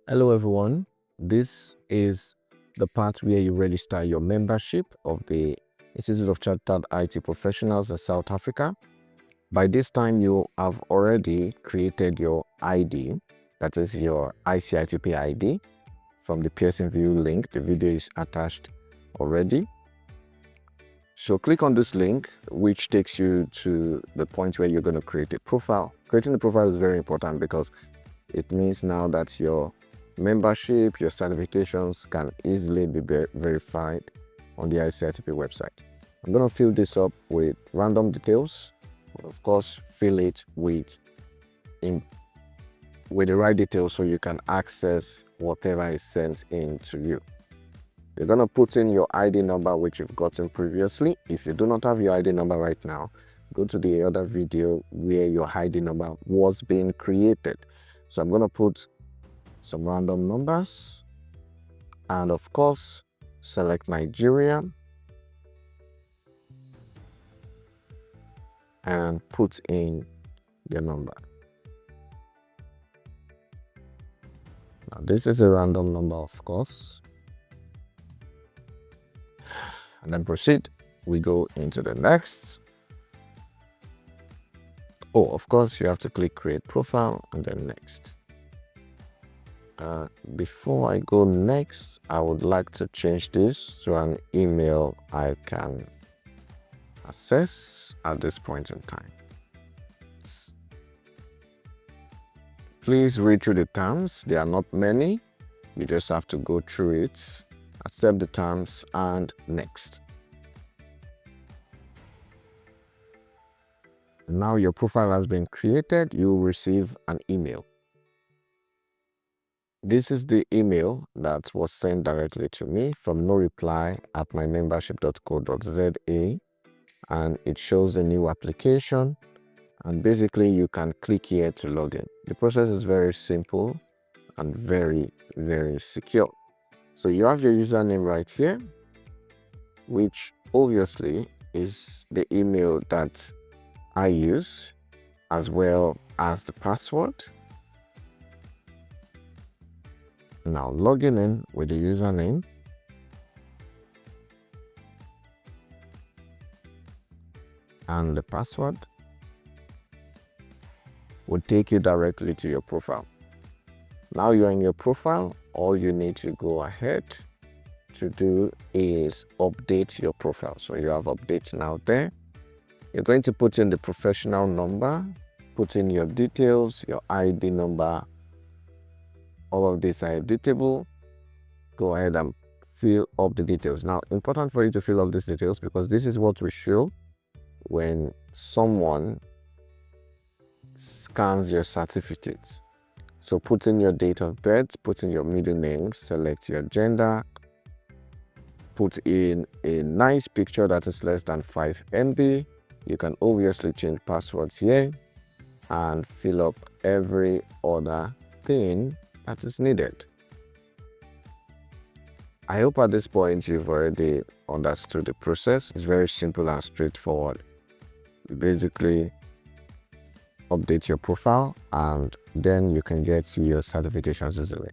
Hello everyone, this is the part where you register your membership of the Institute of Chartered IT Professionals in South Africa. By this time you have already created your ID, that is your ICITP ID from the Pearson View link. The video is attached already. So click on this link, which takes you to the point where you're going to create a profile. Creating the profile is very important because it means now that your membership, your certifications can easily be verified on the ICITP website. I'm going to fill this up with random details. Of course, fill it with the right details so you can access whatever is sent in to you. You're going to put in your ID number, which you've gotten previously. If you do not have your ID number right now, go to the other video where your ID number was being created. So I'm going to put some random numbers and of course select Nigeria and put in your number. Now this is a random number, of course, and then proceed. We go into the next. Oh, of course you have to click create profile and then next. Before I go next, I would like to change this to an email I can access at this point in time. Please read through the terms. There are not many. You just have to go through it, accept the terms, and next. Now your profile has been created. You will receive an email. This is the email that was sent directly to me from noreply@mymembership.co.za, and it shows a new application, and basically you can click here to log in. The process is very simple and very secure. So you have your username right here, which obviously is the email that I use, as well as the password. Now logging in with the username, and the password will take you directly to your profile. Now you're in your profile. All you need to go ahead to do is update your profile. So you have update now there. You're going to put in the professional number, put in your details, your ID number. All of these are editable. Go ahead and fill up the details. Now, important for you to fill up these details because this is what we show when someone scans your certificates. So put in your date of birth, put in your middle name, select your gender, put in a nice picture that is less than 5 MB. You can obviously change passwords here and fill up every other thing that is needed. I hope at this point you've already understood the process. It's very simple and straightforward. You basically update your profile and then you can get your certifications easily.